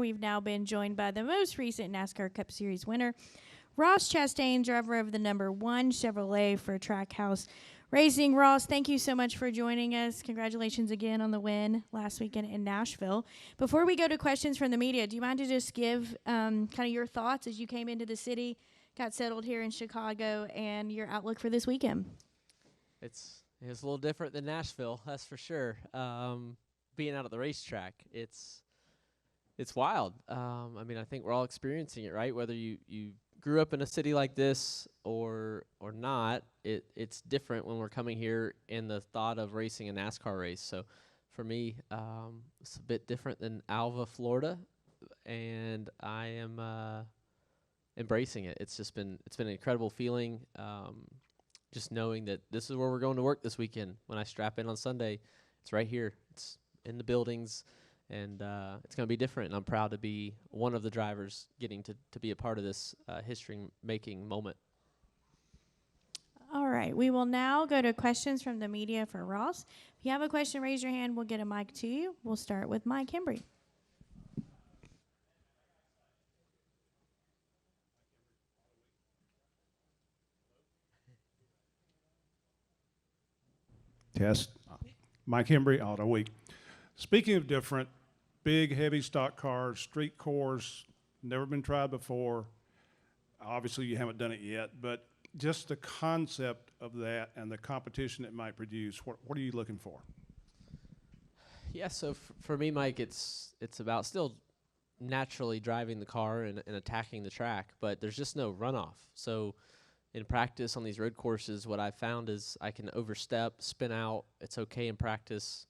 We've now been joined by the most recent NASCAR Cup Series winner, Ross Chastain, driver of the number 1 Chevrolet for Trackhouse Racing. Ross, thank you so much for joining us. Congratulations again on the win last weekend in Nashville. Before we go to questions from the media, do you mind to just give kind of your thoughts as you came into the city, got settled here in Chicago, and your outlook for this weekend? It's a little different than Nashville, that's for sure. Being out at the racetrack, it's wild. I mean, I think we're all experiencing it, right? Whether you grew up in a city like this or not, it's different when we're coming here in the thought of racing a NASCAR race. So for me, it's a bit different than Alva, Florida, and I am embracing it. It's been an incredible feeling. Just knowing that this is where we're going to work this weekend. When I strap in on Sunday, it's right here. It's in the buildings, and it's going to be different. And I'm proud to be one of the drivers getting to be a part of this history-making moment. All right, we will now go to questions from the media for Ross. If you have a question, raise your hand. We'll get a mic to you. We'll start with Mike Hembry. Test. Mike Hembry, Auto Week. Speaking of different, big, heavy stock cars, street cars, never been tried before. Obviously, you haven't done it yet, but just the concept of that and the competition it might produce, what are you looking for? Yeah, so for me, Mike, it's about still naturally driving the car and attacking the track, but there's just no runoff. So in practice on these road courses, what I've found is I can overstep, spin out. It's okay in practice.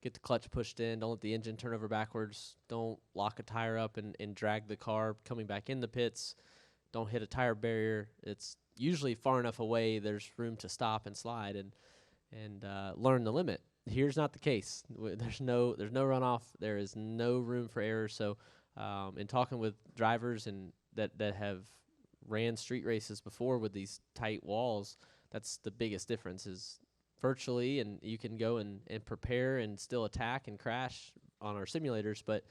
Get the clutch pushed in. Don't let the engine turn over backwards. Don't lock a tire up and drag the car coming back in the pits. Don't hit a tire barrier. It's usually far enough away there's room to stop and slide and learn the limit. Here's not the case. There's no runoff. There is no room for error. So in talking with drivers and that have ran street races before with these tight walls, that's the biggest difference is virtually, and you can go and prepare and still attack and crash on our simulators, but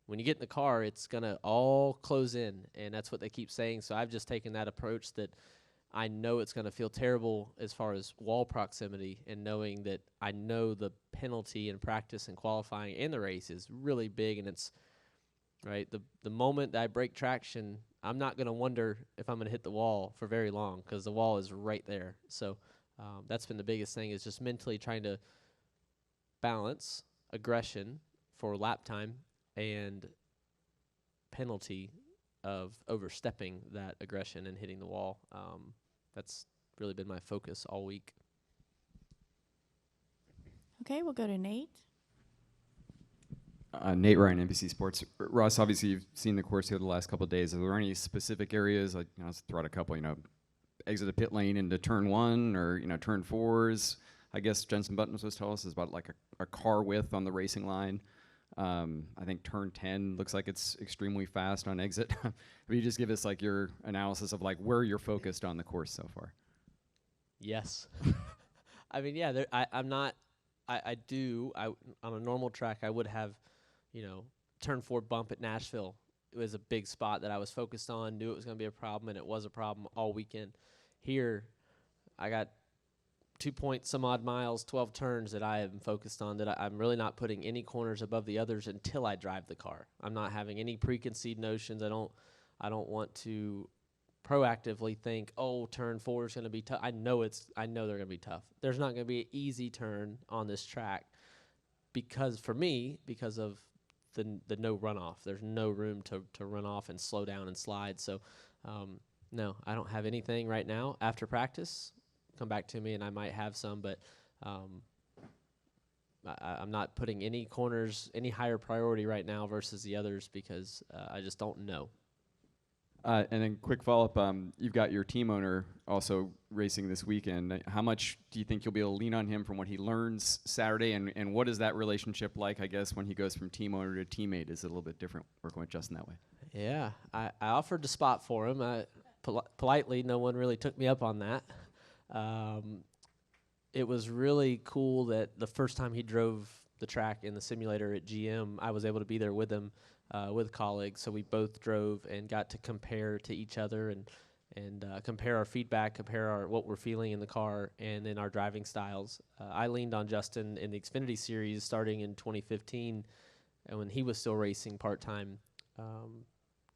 when you get in the car, it's going to all close in, and that's what they keep saying. So I've just taken that approach that I know it's going to feel terrible as far as wall proximity, and knowing that I know the penalty in practice and qualifying and the race is really big, and it's right. The moment that I break traction, I'm not going to wonder if I'm going to hit the wall for very long because the wall is right there. So that's been the biggest thing, is just mentally trying to balance aggression for lap time and penalty of overstepping that aggression and hitting the wall. That's really been my focus all week. Okay, we'll go to Nate. Nate Ryan, NBC Sports. Ross, obviously you've seen the course here the last couple of days. Are there any specific areas, like, let's throw out a couple, exit a pit lane into turn 1 or, turn 4s? I guess Jensen Button was supposed to tell us is about like a car width on the racing line. I think turn 10 looks like it's extremely fast on exit. Will you just give us like your analysis of like where you're focused on the course so far? Yes. I mean, yeah, I'm not, I on a normal track, I would have, turn 4 bump at Nashville. It was a big spot that I was focused on, knew it was going to be a problem, and it was a problem all weekend. Here, I got 2 point some odd miles, 12 turns that I am focused on, that I'm really not putting any corners above the others until I drive the car. I'm not having any preconceived notions. I don't want to proactively think, oh, turn 4 is going to be tough. I know they're going to be tough. There's not going to be an easy turn on this track because of the no runoff. There's no room to run off and slow down and slide. So, no, I don't have anything right now. After practice, come back to me and I might have some, but I'm not putting any corners, any higher priority right now versus the others because I just don't know. And then quick follow-up, you've got your team owner also racing this weekend. How much do you think you'll be able to lean on him from what he learns Saturday, and what is that relationship like, I guess, when he goes from team owner to teammate? Is it a little bit different working with Justin that way? Yeah, I offered the spot for him. Politely, no one really took me up on that. It was really cool that the first time he drove the track in the simulator at GM, I was able to be there with him. with colleagues. So we both drove and got to compare to each other and compare our feedback, compare what we're feeling in the car, and then our driving styles. I leaned on Justin in the Xfinity Series starting in 2015, and when he was still racing part-time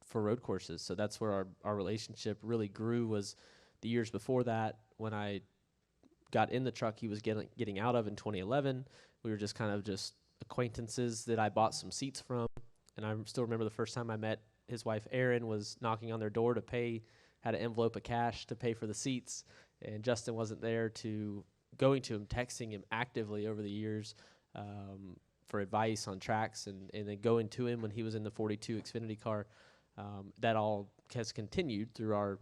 for road courses. So that's where our relationship really grew, was the years before that. When I got in the truck he was getting out of in 2011, we were just kind of just acquaintances that I bought some seats from. And I still remember the first time I met his wife, Erin, was knocking on their door to pay, had an envelope of cash to pay for the seats, and Justin wasn't there going to him, texting him actively over the years for advice on tracks, and then going to him when he was in the 42 Xfinity car. That all has continued through our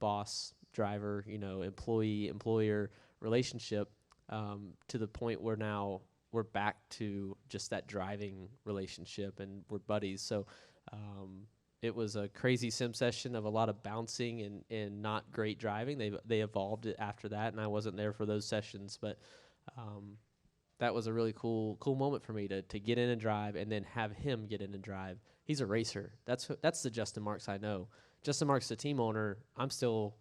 boss, driver, employee, employer relationship to the point where now we're back to just that driving relationship, and we're buddies. So it was a crazy sim session of a lot of bouncing and not great driving. They evolved it after that, and I wasn't there for those sessions, but that was a really cool moment for me to get in and drive, and then have him get in and drive. He's a racer. That's the Justin Marks I know. Justin Marks, the team owner, I'm still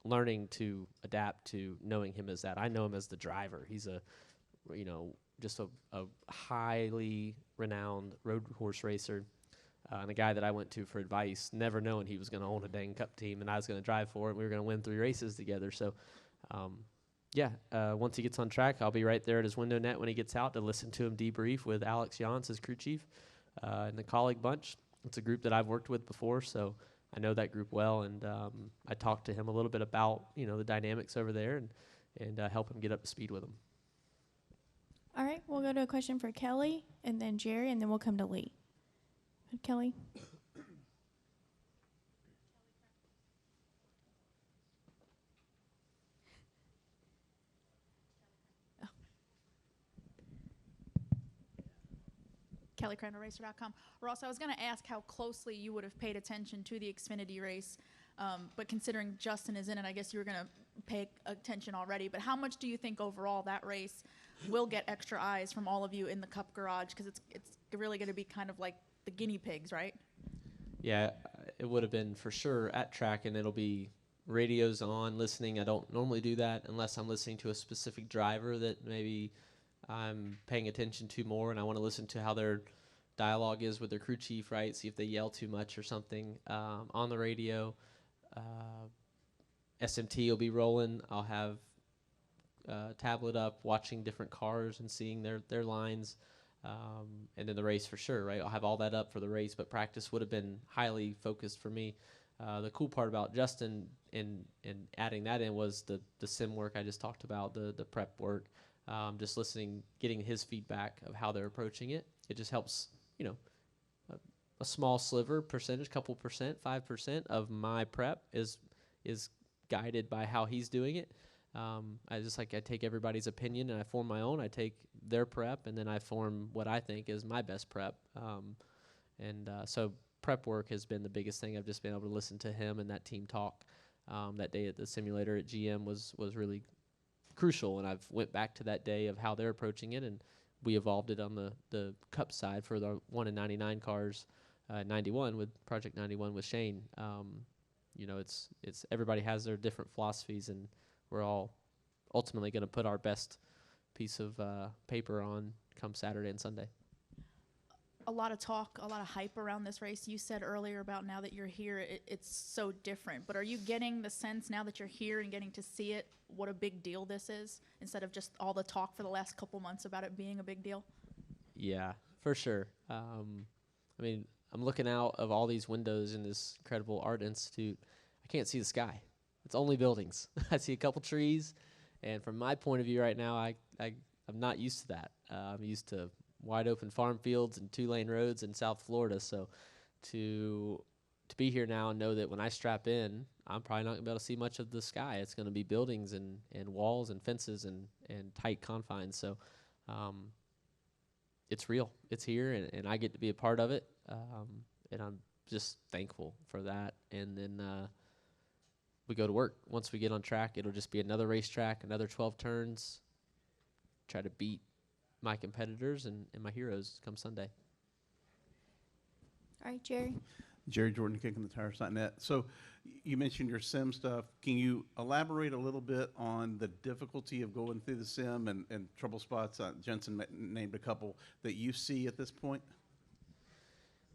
learning to adapt to knowing him as that. I know him as the driver. He's just a highly renowned road horse racer, and a guy that I went to for advice, never knowing he was going to own a dang Cup team, and I was going to drive for it, and we were going to win 3 races together. So, once he gets on track, I'll be right there at his window net when he gets out to listen to him debrief with Alex Jans, his crew chief, and the colleague bunch. It's a group that I've worked with before, so I know that group well, and I talked to him a little bit about the dynamics over there, and help him get up to speed with them. All right, we'll go to a question for Kelly, and then Jerry, and then we'll come to Lee. Kelly? KellyCranmerRacer.com. Ross, I was going to ask how closely you would have paid attention to the Xfinity race, but considering Justin is in it, I guess you were going to pay attention already. But how much do you think overall that race will get extra eyes from all of you in the Cup garage? Because it's really going to be kind of like the guinea pigs, right? Yeah, it would have been for sure at track, and it'll be radios on, listening. I don't normally do that unless I'm listening to a specific driver that maybe I'm paying attention to more, and I want to listen to how their dialogue is with their crew chief, right? See if they yell too much or something on the radio. SMT will be rolling. I'll have tablet up, watching different cars and seeing their lines, and then the race for sure, right? I'll have all that up for the race, but practice would have been highly focused for me. The cool part about Justin and adding that in was the sim work I just talked about, the prep work. Just listening, getting his feedback of how they're approaching it. It just helps, a small sliver, couple percent, 5% of my prep is guided by how he's doing it. I take everybody's opinion and I form my own. I take their prep and then I form what I think is my best prep. So prep work has been the biggest thing. I've just been able to listen to him and that team talk. That day at the simulator at GM was really crucial, and I've went back to that day of how they're approaching it, and we evolved it on the Cup side for the 1 in 99 cars, 91 with Project 91 with Shane. It's everybody has their different philosophies, and we're all ultimately going to put our best piece of paper on come Saturday and Sunday. A lot of talk, a lot of hype around this race. You said earlier about now that you're here, it's so different. But are you getting the sense now that you're here and getting to see it, what a big deal this is, instead of just all the talk for the last couple months about it being a big deal? Yeah, for sure. I'm looking out of all these windows in this incredible art institute. I can't see the sky. It's only buildings. I see a couple trees, and from my point of view right now, I'm not used to that. I'm used to wide open farm fields and 2-lane roads in South Florida. So to be here now and know that when I strap in, I'm probably not going to be able to see much of the sky. It's going to be buildings and walls and fences and tight confines. So it's real. It's here, and I get to be a part of it. And I'm just thankful for that. And then we go to work. Once we get on track, it'll just be another racetrack, another 12 turns, try to beat my competitors and my heroes come Sunday. All right, Jerry. Jerry Jordan, kickingthetires.net. So you mentioned your sim stuff. Can you elaborate a little bit on the difficulty of going through the sim and trouble spots? Jensen named a couple that you see at this point.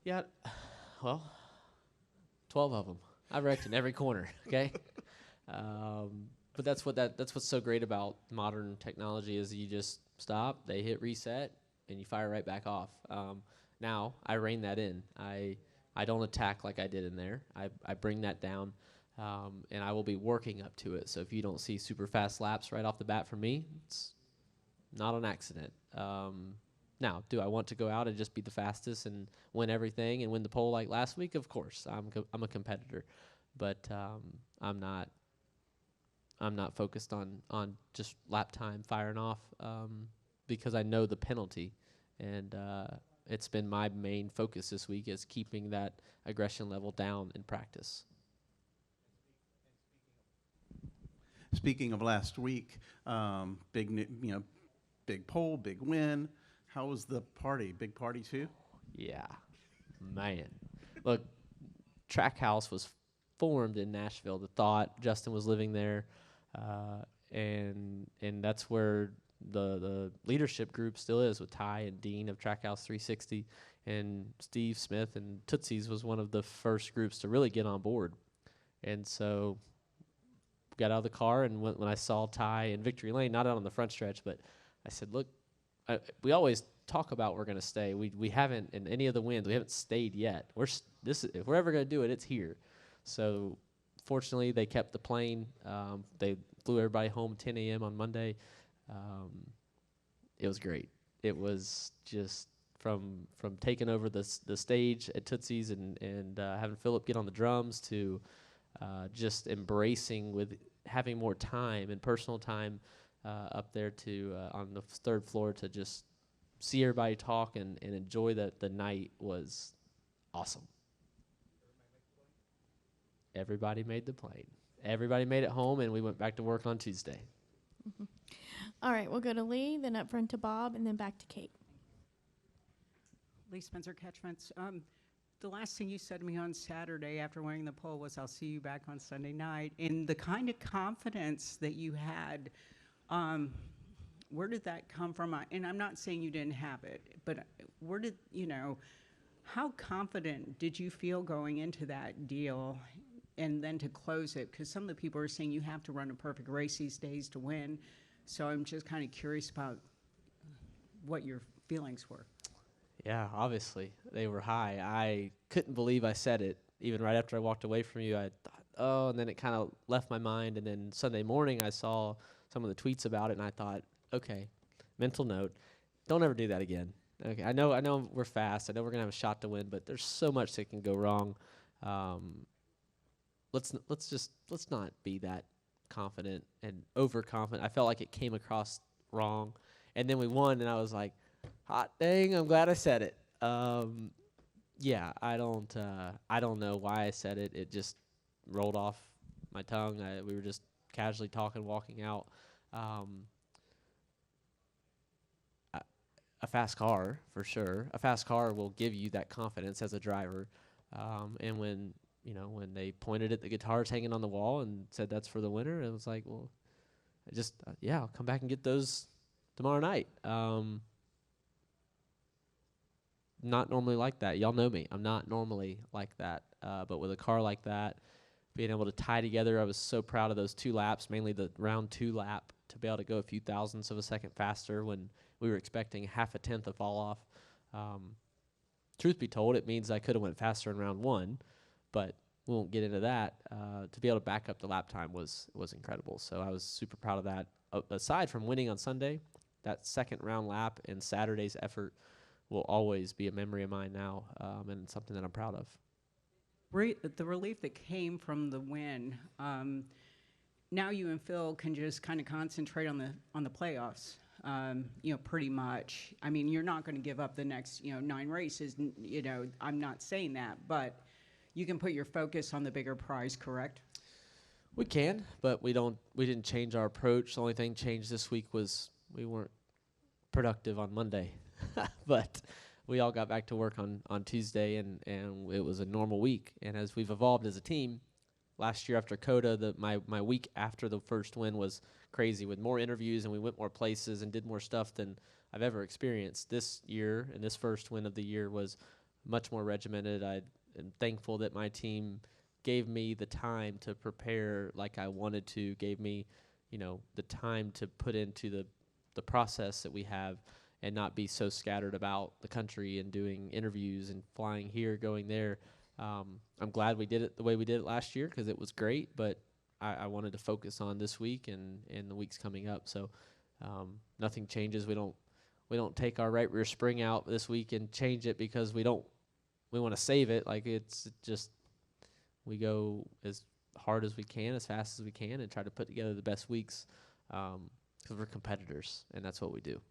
Yeah, well, 12 of them. I wrecked in every corner. Okay, but that's what's so great about modern technology is you just stop, they hit reset, and you fire right back off. Now I rein that in. I don't attack like I did in there. I bring that down, and I will be working up to it. So if you don't see super fast laps right off the bat from me, it's not an accident. Now, do I want to go out and just be the fastest and win everything and win the pole like last week? Of course, I'm a competitor, but I'm not focused on just lap time firing off because I know the penalty, and it's been my main focus this week is keeping that aggression level down in practice. Speaking of last week, big pole, big win. How was the party? Big party too? Yeah, man. Look, Trackhouse was formed in Nashville. The thought Justin was living there, and that's where the leadership group still is with Ty and Dean of Trackhouse 360, and Steve Smith and Tootsie's was one of the first groups to really get on board. And so got out of the car, and when I saw Ty in Victory Lane, not out on the front stretch, but I said, look, we always talk about we're going to stay. We haven't, in any of the wins, we haven't stayed yet. If we're ever going to do it, it's here. So fortunately, they kept the plane. They flew everybody home 10 a.m. on Monday. It was great. It was just from taking over the stage at Tootsie's and having Philip get on the drums to just embracing with having more time and personal time up there to on the third floor to just see everybody talk and enjoy the night was awesome. Everybody made the plane. Everybody made it home, and we went back to work on Tuesday. Mm-hmm. All right, we'll go to Lee, then up front to Bob, and then back to Kate. Lee Spencer Catchments. The last thing you said to me on Saturday after winning the pole was, I'll see you back on Sunday night. And the kind of confidence that you had, where did that come from? And I'm not saying you didn't have it, but where did, how confident did you feel going into that deal and then to close it? Because some of the people are saying you have to run a perfect race these days to win. So I'm just kind of curious about what your feelings were. Yeah, obviously they were high. I couldn't believe I said it. Even right after I walked away from you, I thought, oh, and then it kind of left my mind. And then Sunday morning, I saw some of the tweets about it, and I thought, okay, mental note, don't ever do that again. Okay, I know we're fast. I know we're gonna have a shot to win, but there's so much that can go wrong. Let's not be that confident and overconfident. I felt like it came across wrong, and then we won, and I was like, hot dang, I'm glad I said it. Yeah, I don't know why I said it. It just rolled off my tongue. We were just casually talking, walking out. A fast car, for sure. A fast car will give you that confidence as a driver. And when they pointed at the guitars hanging on the wall and said that's for the winner, it was like, well, I'll come back and get those tomorrow night. Not normally like that. Y'all know me. I'm not normally like that. But with a car like that, being able to tie together, I was so proud of those 2 laps, mainly the round 2 lap, to be able to go a few thousandths of a second faster when we were expecting half a tenth of fall off. Truth be told, it means I could have went faster in round 1, but we won't get into that. To be able to back up the lap time was incredible. So I was super proud of that. Aside from winning on Sunday, that second round lap and Saturday's effort will always be a memory of mine now, and something that I'm proud of. The relief that came from the win, now you and Phil can just kind of concentrate on the playoffs, pretty much. I mean, you're not going to give up the next, 9 races, I'm not saying that, but you can put your focus on the bigger prize, correct? We can, but we didn't change our approach. The only thing changed this week was we weren't productive on Monday. But we all got back to work on Tuesday, and it was a normal week. And as we've evolved as a team, last year after COTA, my week after the first win was crazy with more interviews, and we went more places and did more stuff than I've ever experienced. This year, and this first win of the year was much more regimented. I am thankful that my team gave me the time to prepare like I wanted to, gave me, the time to put into the process that we have and not be so scattered about the country and doing interviews and flying here, going there. I'm glad we did it the way we did it last year because it was great, but I wanted to focus on this week and the weeks coming up. So nothing changes. We don't take our right rear spring out this week and change it because we want to save it. Like it's just we go as hard as we can, as fast as we can, and try to put together the best weeks because we're competitors, and that's what we do.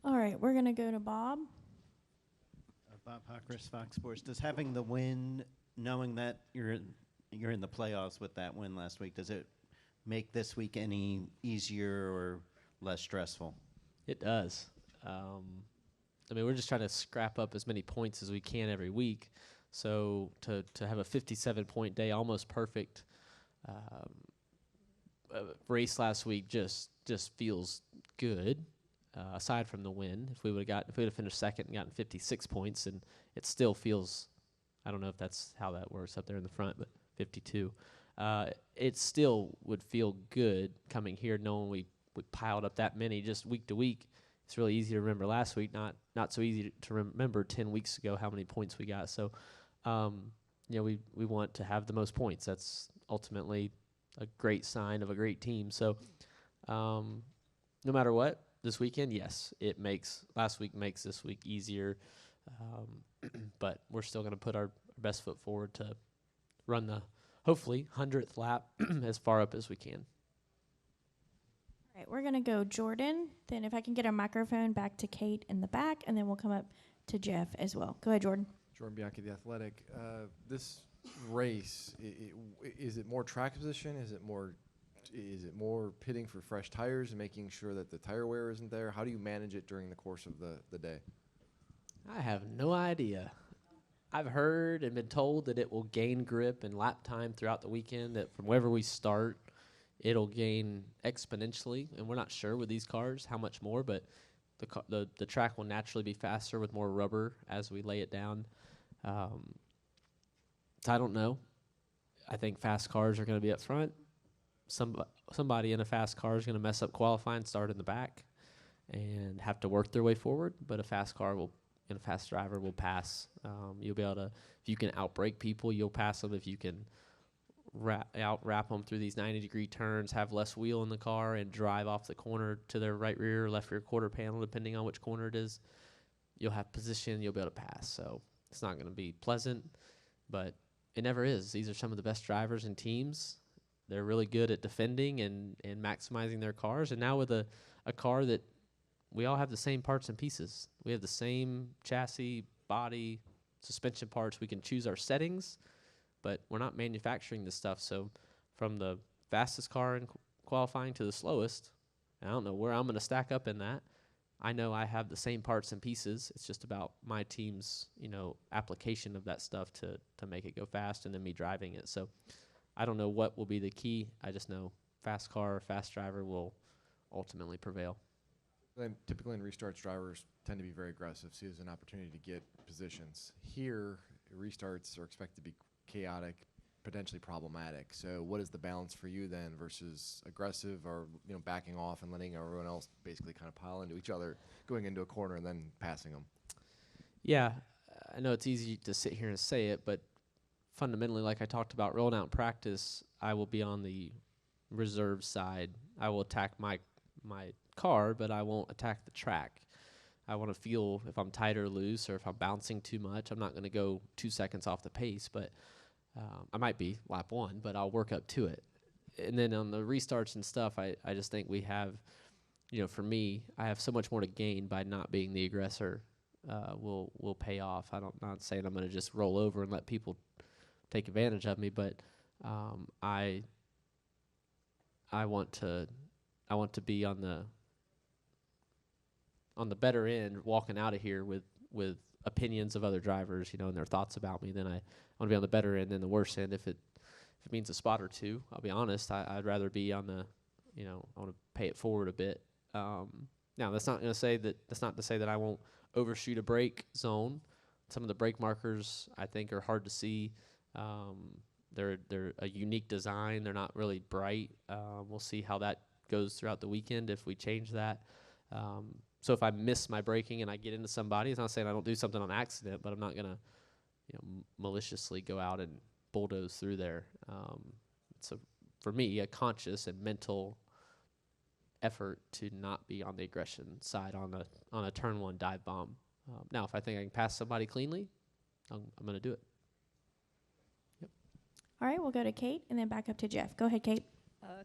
All right, we're going to go to Bob. Bob Hawkers, Fox Sports. Does having the win, knowing that you're in the playoffs with that win last week, does it make this week any easier or less stressful? It does. We're just trying to scrap up as many points as we can every week. So to have a 57-point day, almost perfect race last week, just feels good. Aside from the win, if we would have finished second and gotten 56 points, and it still feels, I don't know if that's how that works up there in the front, but 52. It still would feel good coming here, knowing we piled up that many just week to week. It's really easy to remember last week, not so easy to remember 10 weeks ago how many points we got. So, we want to have the most points. That's ultimately a great sign of a great team. So, no matter what, this weekend, yes, last week makes this week easier, but we're still going to put our best foot forward to run the, hopefully, 100th lap as far up as we can. All right, we're going to go Jordan. Then if I can get our microphone back to Kate in the back, and then we'll come up to Jeff as well. Go ahead, Jordan. Jordan Bianchi, The Athletic. This race, is it more track position? Is it more pitting for fresh tires and making sure that the tire wear isn't there? How do you manage it during the course of the day? I have no idea. I've heard and been told that it will gain grip and lap time throughout the weekend, that from wherever we start, it'll gain exponentially, and we're not sure with these cars how much more, but the track will naturally be faster with more rubber as we lay it down. So I don't know. I think fast cars are going to be up front. Somebody in a fast car is going to mess up qualifying, start in the back, and have to work their way forward. But a fast car and a fast driver will pass. You'll be able to, if you can outbrake people, you'll pass them. If you can wrap them through these 90-degree turns, have less wheel in the car, and drive off the corner to their right rear or left rear quarter panel, depending on which corner it is, you'll have position, you'll be able to pass. So it's not going to be pleasant, but it never is. These are some of the best drivers and teams. They're really good at defending and maximizing their cars. And now with a car that we all have the same parts and pieces. We have the same chassis, body, suspension parts. We can choose our settings, but we're not manufacturing this stuff. So from the fastest car in qualifying to the slowest, I don't know where I'm going to stack up in that. I know I have the same parts and pieces. It's just about my team's, application of that stuff to make it go fast, and then me driving it. So I don't know what will be the key. I just know fast car, fast driver will ultimately prevail. Then typically in restarts, drivers tend to be very aggressive, see it as an opportunity to get positions. Here, restarts are expected to be chaotic, potentially problematic. So what is the balance for you then versus aggressive or backing off and letting everyone else basically kind of pile into each other, going into a corner and then passing them? Yeah, I know it's easy to sit here and say it, but fundamentally, like I talked about rolling out in practice, I will be on the reserve side. I will attack my car, but I won't attack the track. I want to feel if I'm tight or loose or if I'm bouncing too much. I'm not going to go 2 seconds off the pace, but I might be lap one, but I'll work up to it. And then on the restarts and stuff, I just think we have, for me, I have so much more to gain by not being the aggressor. Will pay off. Not saying I'm going to just roll over and let people take advantage of me, but I want to be on on the better end walking out of here with opinions of other drivers, and their thoughts about me. Then I want to be on the better end than the worse end. If it means a spot or two, I'll be honest. I'd rather be on the, I want to pay it forward a bit. Now that's not to say that I won't overshoot a brake zone. Some of the brake markers I think are hard to see. They're a unique design. They're not really bright. We'll see how that goes throughout the weekend if we change that. So if I miss my braking and I get into somebody, it's not saying I don't do something on accident, but I'm not gonna, maliciously go out and bulldoze through there. It's for me a conscious and mental effort to not be on the aggression side on a turn one dive bomb. Now, if I think I can pass somebody cleanly, I'm gonna do it. All right, we'll go to Kate and then back up to Jeff. Go ahead, Kate.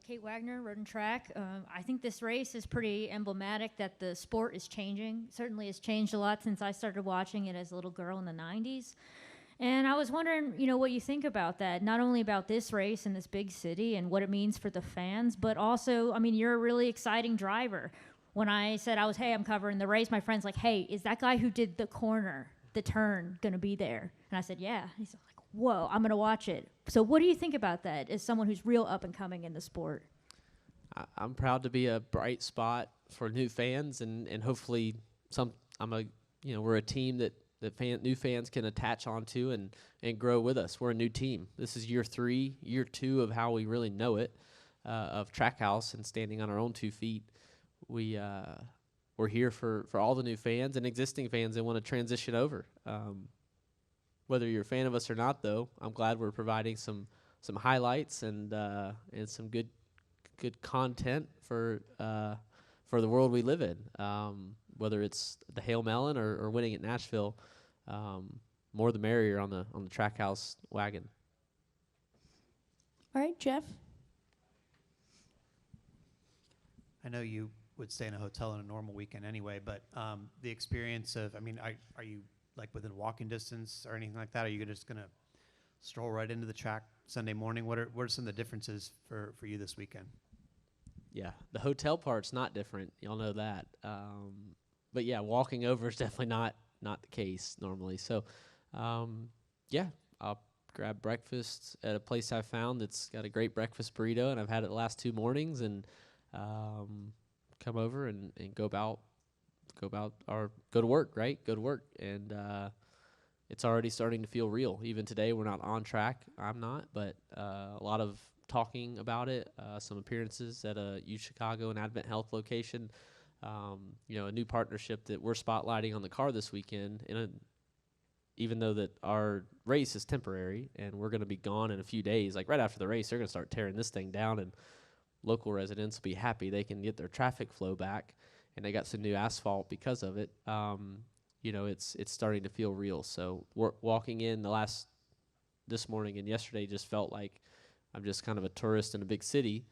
Kate Wagner, Road and Track. I think this race is pretty emblematic that the sport is changing. Certainly has changed a lot since I started watching it as a little girl in the 90s. And I was wondering, what you think about that, not only about this race in this big city and what it means for the fans, but also, you're a really exciting driver. When I said I'm covering the race, my friend's like, hey, is that guy who did the corner, the turn, going to be there? And I said, yeah. And he's like, whoa, I'm going to watch it. So what do you think about that as someone who's real up and coming in the sport? I'm proud to be a bright spot for new fans, and hopefully we're a team that new fans can attach onto and grow with us. We're a new team. This is year 3, year 2 of how we really know it, of Trackhouse and standing on our own 2 feet. We're here for all the new fans and existing fans that want to transition over. Whether you're a fan of us or not, though, I'm glad we're providing some highlights and some good content for the world we live in. Whether it's the Hail Melon or winning at Nashville, more the merrier on the Trackhouse wagon. All right, Jeff. I know you would stay in a hotel on a normal weekend anyway, but the experience of, are you like within walking distance or anything like that? Are you just going to stroll right into the track Sunday morning? What are some of the differences for you this weekend? Yeah, the hotel part's not different. Y'all know that. But yeah, walking over is definitely not the case normally. So, I'll grab breakfast at a place I found that's got a great breakfast burrito, and I've had it the last 2 mornings, and come over and go to work, right? Go to work, and it's already starting to feel real. Even today, we're not on track. I'm not, but a lot of talking about it. Some appearances at a U Chicago and Advent Health location. A new partnership that we're spotlighting on the car this weekend. Even though that our race is temporary and we're going to be gone in a few days, like right after the race, they're going to start tearing this thing down, and local residents will be happy they can get their traffic flow back. And they got some new asphalt because of it. It's starting to feel real. So walking in this morning and yesterday just felt like I'm just kind of a tourist in a big city.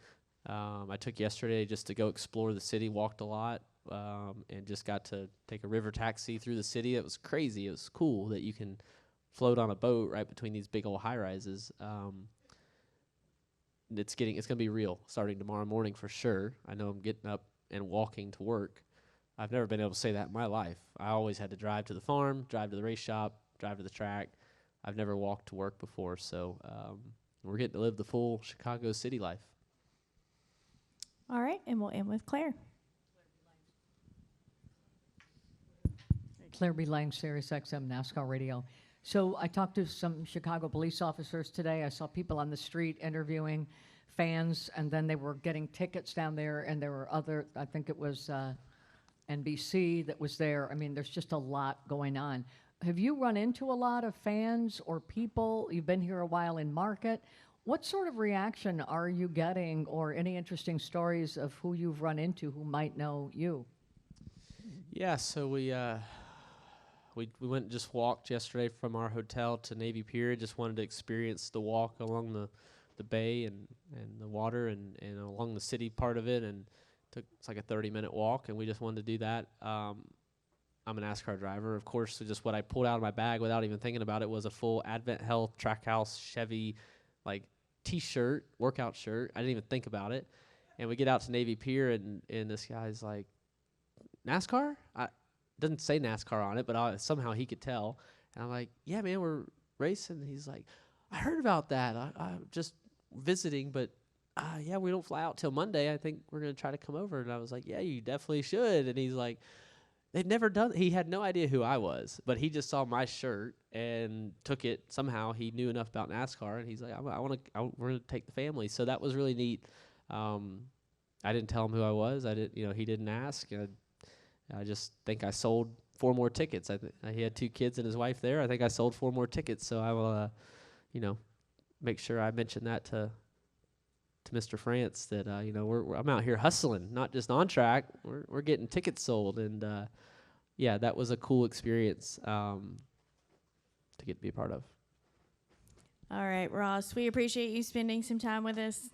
I took yesterday just to go explore the city, walked a lot, and just got to take a river taxi through the city. It was crazy. It was cool that you can float on a boat right between these big old high rises. It's going to be real starting tomorrow morning for sure. I know I'm getting up and walking to work. I've never been able to say that in my life. I always had to drive to the farm, drive to the race shop, drive to the track. I've never walked to work before, so we're getting to live the full Chicago city life. All right, and we'll end with Claire. Claire B. Lang, Sirius XM NASCAR Radio. So I talked to some Chicago police officers today. I saw people on the street interviewing fans, and then they were getting tickets down there, and there were other, I think it was NBC that was there. There's just a lot going on. Have you run into a lot of fans or people? You've been here a while in market. What sort of reaction are you getting, or any interesting stories of who you've run into who might know you? Yeah, so we went and just walked yesterday from our hotel to Navy Pier. Just wanted to experience the walk along the bay and the water and along the city part of it, and it's like a 30-minute walk, and we just wanted to do that. I'm a NASCAR driver, of course, so just what I pulled out of my bag without even thinking about it was a full Advent Health Trackhouse Chevy T-shirt, workout shirt. I didn't even think about it. And we get out to Navy Pier, and this guy's like, NASCAR? Doesn't say NASCAR on it, but somehow he could tell. And I'm like, yeah, man, we're racing. He's like, I heard about that. I'm just visiting, but yeah, we don't fly out till Monday. I think we're going to try to come over. And I was like, yeah, you definitely should. And he's like, they'd never done, he had no idea who I was, but he just saw my shirt and took it. Somehow he knew enough about NASCAR, and he's like, we're going to take the family. So that was really neat. I didn't tell him who I was. He didn't ask. I just think I sold 4 more tickets. He had 2 kids and his wife there. I think I sold 4 more tickets. So I will, make sure I mention that to Mr. France that I'm out here hustling, not just on track. We're getting tickets sold, and yeah, that was a cool experience to get to be a part of. All right, Ross, we appreciate you spending some time with us.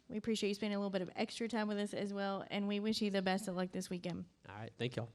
We appreciate you spending a little bit of extra time with us as well, and we wish you the best of luck this weekend. All right, thank y'all.